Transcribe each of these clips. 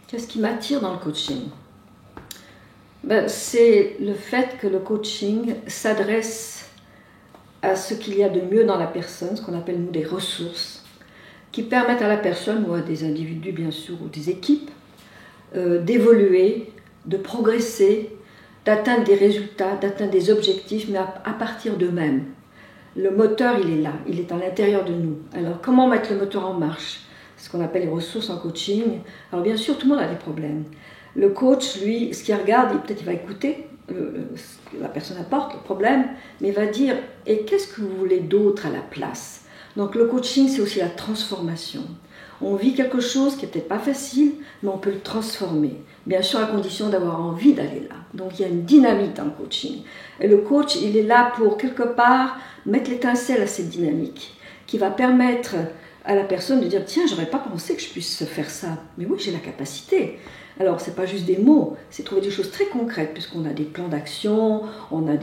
Qu'est-ce qui m'attire dans le coaching? C'est le fait que le coaching s'adresse à ce qu'il y a de mieux dans la personne, ce qu'on appelle nous des ressources, qui permettent à la personne, ou à des individus bien sûr, ou des équipes, d'évoluer, de progresser, d'atteindre des résultats, d'atteindre des objectifs, mais à partir d'eux-mêmes. Le moteur, il est là, il est à l'intérieur de nous. Alors, comment mettre le moteur en marche? Ce qu'on appelle les ressources en coaching. Alors, bien sûr, tout le monde a des problèmes. Le coach, lui, ce qu'il regarde, peut-être il va écouter ce que la personne apporte, le problème, mais il va dire « Et qu'est-ce que vous voulez d'autre à la place ?» Donc, le coaching, c'est aussi la transformation. On vit quelque chose qui n'est peut-être pas facile, mais on peut le transformer. Bien sûr, à condition d'avoir envie d'aller là. Donc, il y a une dynamique dans le coaching. Et le coach, il est là pour, quelque part, mettre l'étincelle à cette dynamique, qui va permettre à la personne de dire « Tiens, j'aurais pas pensé que je puisse faire ça. Mais oui, j'ai la capacité. » Alors, ce n'est pas juste des mots, c'est trouver des choses très concrètes, puisqu'on a des plans d'action, on a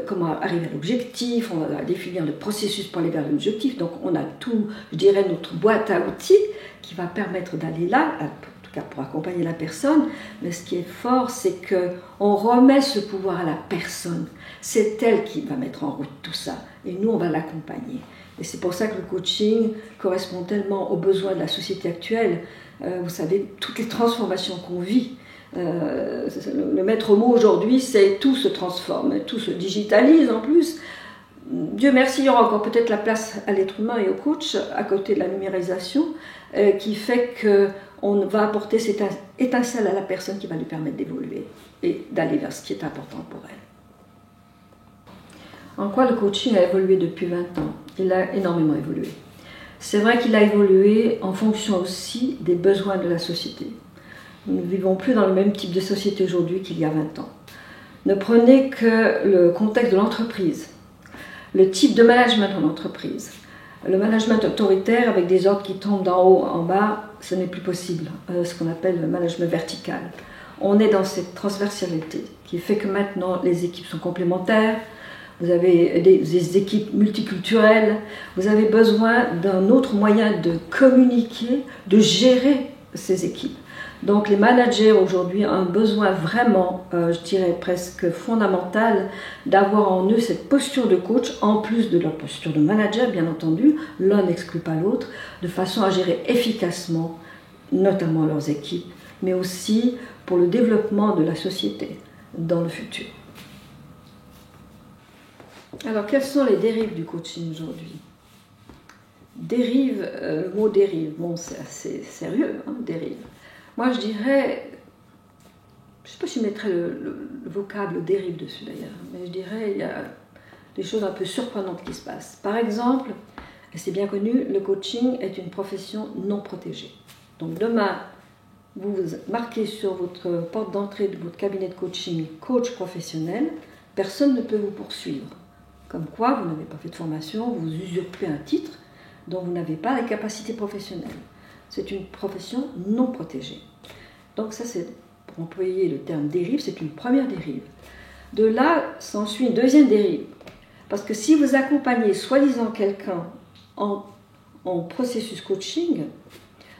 comment arriver à l'objectif, on va définir le processus pour aller vers l'objectif. Donc, on a tout, je dirais, notre boîte à outils qui va permettre d'aller là, en tout cas pour accompagner la personne. Mais ce qui est fort, c'est qu'on remet ce pouvoir à la personne. C'est elle qui va mettre en route tout ça, et nous, on va l'accompagner. Et c'est pour ça que le coaching correspond tellement aux besoins de la société actuelle. Vous savez, toutes les transformations qu'on vit. Le maître mot aujourd'hui, c'est tout se transforme, tout se digitalise en plus. Dieu merci, il y aura encore peut-être la place à l'être humain et au coach, à côté de la numérisation, qui fait qu'on va apporter cette étincelle à la personne qui va lui permettre d'évoluer et d'aller vers ce qui est important pour elle. En quoi le coaching a évolué depuis 20 ans? Il a énormément évolué. C'est vrai qu'il a évolué en fonction aussi des besoins de la société. Nous ne vivons plus dans le même type de société aujourd'hui qu'il y a 20 ans. Ne prenez que le contexte de l'entreprise, le type de management en entreprise. Le management autoritaire avec des ordres qui tombent d'en haut en bas, ce n'est plus possible, ce qu'on appelle le management vertical. On est dans cette transversalité qui fait que maintenant les équipes sont complémentaires. Vous avez des équipes multiculturelles, vous avez besoin d'un autre moyen de communiquer, de gérer ces équipes. Donc les managers aujourd'hui ont un besoin vraiment, je dirais presque fondamental, d'avoir en eux cette posture de coach, en plus de leur posture de manager, bien entendu, l'un n'exclut pas l'autre, de façon à gérer efficacement, notamment leurs équipes, mais aussi pour le développement de la société dans le futur. Alors, quelles sont les dérives du coaching aujourd'hui? Dérive, le mot dérive, bon, c'est assez sérieux, hein, dérive. Moi, je dirais, je ne sais pas si je mettrais le vocable dérive dessus d'ailleurs, mais je dirais il y a des choses un peu surprenantes qui se passent. Par exemple, et c'est bien connu, le coaching est une profession non protégée. Donc demain, vous marquez sur votre porte d'entrée de votre cabinet de coaching coach professionnel, personne ne peut vous poursuivre. Comme quoi, vous n'avez pas fait de formation, vous usurpez un titre dont vous n'avez pas les capacités professionnelles. C'est une profession non protégée. Donc ça, c'est, pour employer le terme dérive, c'est une première dérive. De là, s'ensuit une deuxième dérive. Parce que si vous accompagnez soi-disant quelqu'un en processus coaching,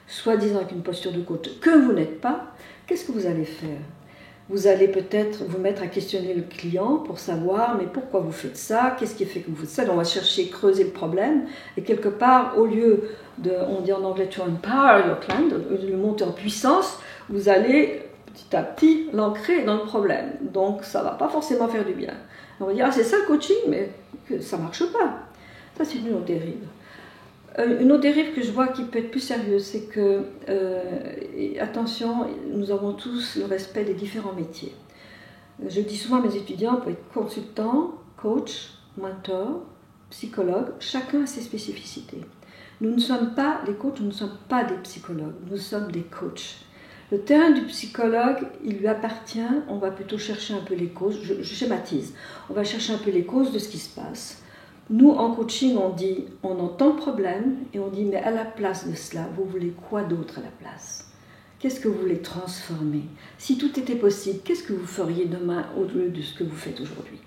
soi-disant avec une posture de coach que vous n'êtes pas, qu'est-ce que vous allez faire? Vous allez peut-être vous mettre à questionner le client pour savoir mais pourquoi vous faites ça, qu'est-ce qui fait que vous faites ça. On va chercher, creuser le problème et quelque part, au lieu de, on dit en anglais to empower your client, de le monter en puissance, vous allez petit à petit l'ancrer dans le problème. Donc ça ne va pas forcément faire du bien. On va dire, ah c'est ça le coaching, mais ça ne marche pas. Ça c'est une autre dérive. Une autre dérive que je vois qui peut être plus sérieuse, c'est que, attention, nous avons tous le respect des différents métiers. Je dis souvent à mes étudiants, pour être consultant, coach, mentor, psychologue, chacun a ses spécificités. Nous ne sommes pas des coachs, nous ne sommes pas des psychologues, nous sommes des coachs. Le terrain du psychologue, il lui appartient, on va plutôt chercher un peu les causes, je schématise, on va chercher un peu les causes de ce qui se passe. Nous, en coaching, on dit, on entend le problème et on dit, mais à la place de cela, vous voulez quoi d'autre à la place? Qu'est-ce que vous voulez transformer? Si tout était possible, qu'est-ce que vous feriez demain au lieu de ce que vous faites aujourd'hui?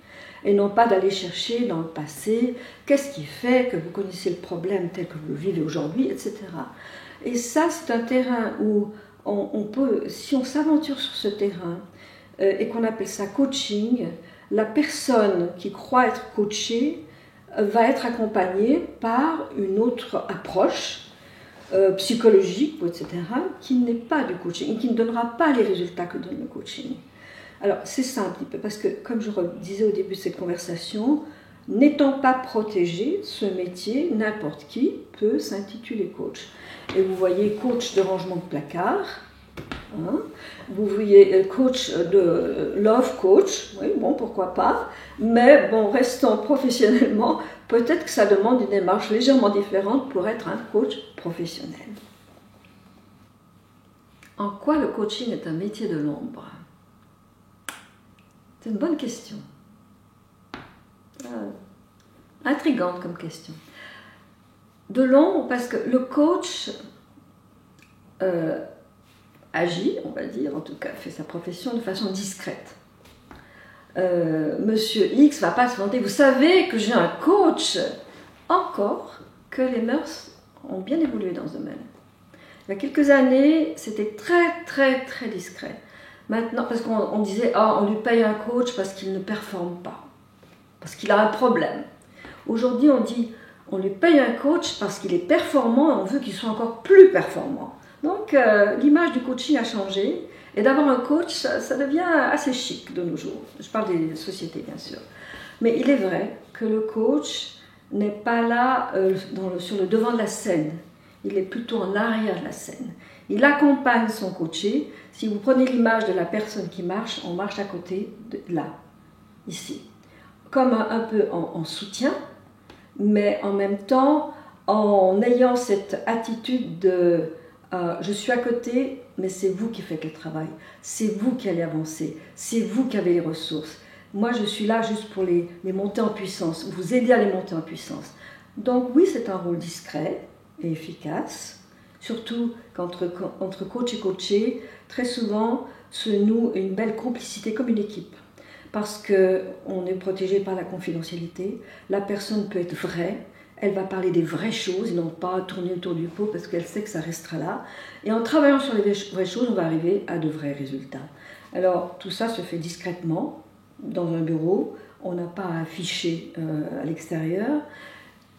Et non pas d'aller chercher dans le passé, qu'est-ce qui fait que vous connaissez le problème tel que vous le vivez aujourd'hui, etc. Et ça, c'est un terrain où on peut, si on s'aventure sur ce terrain et qu'on appelle ça coaching, la personne qui croit être coachée va être accompagnée par une autre approche psychologique, etc., qui n'est pas du coaching, qui ne donnera pas les résultats que donne le coaching. Alors, c'est ça un petit peu, parce que, comme je disais au début de cette conversation, n'étant pas protégé, ce métier, n'importe qui peut s'intituler coach. Et vous voyez coach de rangement de placard, hein, vous voyez coach de love coach, oui, bon, pourquoi pas, mais bon, restant professionnellement, peut-être que ça demande une démarche légèrement différente pour être un coach professionnel. En quoi le coaching est un métier de l'ombre? C'est une bonne question. Intrigante comme question. De l'ombre, parce que le coach agit, on va dire, en tout cas fait sa profession de façon discrète. Monsieur X ne va pas se vanter, vous savez que j'ai un coach, encore que les mœurs ont bien évolué dans ce domaine. Il y a quelques années, c'était très discret. Maintenant, parce qu'on disait, on lui paye un coach parce qu'il ne performe pas, parce qu'il a un problème. Aujourd'hui, on dit, on lui paye un coach parce qu'il est performant et on veut qu'il soit encore plus performant. Donc, l'image du coaching a changé. Et d'avoir un coach, ça devient assez chic de nos jours. Je parle des sociétés, bien sûr. Mais il est vrai que le coach n'est pas là sur le devant de la scène. Il est plutôt en arrière de la scène. Il accompagne son coaché. Si vous prenez l'image de la personne qui marche, on marche à côté, là, ici. Comme un peu en soutien, mais en même temps, en ayant cette attitude de je suis à côté, mais c'est vous qui faites le travail, c'est vous qui allez avancer, c'est vous qui avez les ressources. Moi, je suis là juste pour les monter en puissance, vous aider à les monter en puissance. Donc oui, c'est un rôle discret et efficace, surtout qu'entre coach et coaché, très souvent se noue une belle complicité comme une équipe. Parce qu'on est protégé par la confidentialité, la personne peut être vraie, elle va parler des vraies choses et non pas tourner autour du pot parce qu'elle sait que ça restera là. Et en travaillant sur les vraies choses, on va arriver à de vrais résultats. Alors tout ça se fait discrètement, dans un bureau, on n'a pas à afficher à l'extérieur.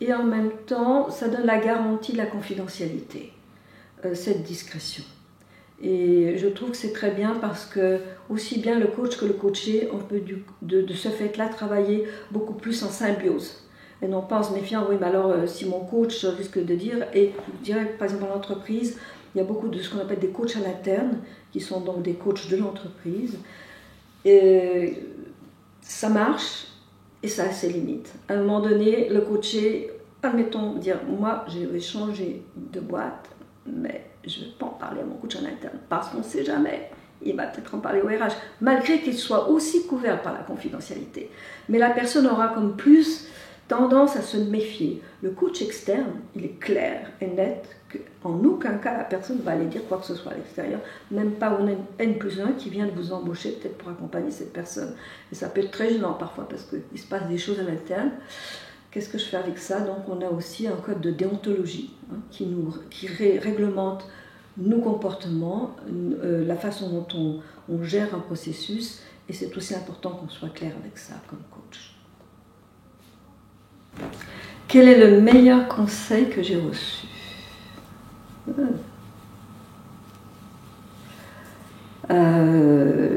Et en même temps, ça donne la garantie de la confidentialité, cette discrétion. Et je trouve que c'est très bien parce que aussi bien le coach que le coaché, on peut de ce fait-là travailler beaucoup plus en symbiose. Et non pas en se méfiant, oui, mais alors si mon coach risque de dire, et je dirais par exemple en entreprise, il y a beaucoup de ce qu'on appelle des coachs à l'interne, qui sont donc des coachs de l'entreprise. Et ça marche et ça a ses limites. À un moment donné, le coaché, admettons, dire, moi je vais changer de boîte, mais je ne vais pas en parler à mon coach en interne, parce qu'on ne sait jamais. Il va peut-être en parler au RH, malgré qu'il soit aussi couvert par la confidentialité. Mais la personne aura comme plus tendance à se méfier. Le coach externe, il est clair et net qu'en aucun cas la personne va aller dire quoi que ce soit à l'extérieur, même pas au N+1 qui vient de vous embaucher peut-être pour accompagner cette personne. Et ça peut être très gênant parfois parce qu'il se passe des choses à l'interne. Qu'est-ce que je fais avec ça? Donc on a aussi un code de déontologie qui réglemente nos comportements, la façon dont on gère un processus, et c'est aussi important qu'on soit clair avec ça comme coach. Quel est le meilleur conseil que j'ai reçu?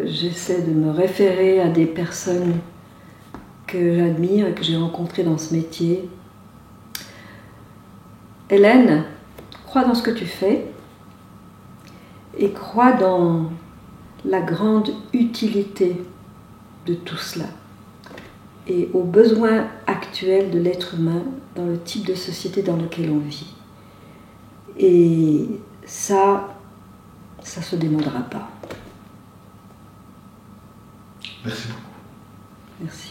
J'essaie de me référer à des personnes que j'admire et que j'ai rencontrées dans ce métier. Hélène, crois dans ce que tu fais et crois dans la grande utilité de tout cela et aux besoins actuels de l'être humain dans le type de société dans lequel on vit. Et ça ne se démodera pas. Merci beaucoup. Merci.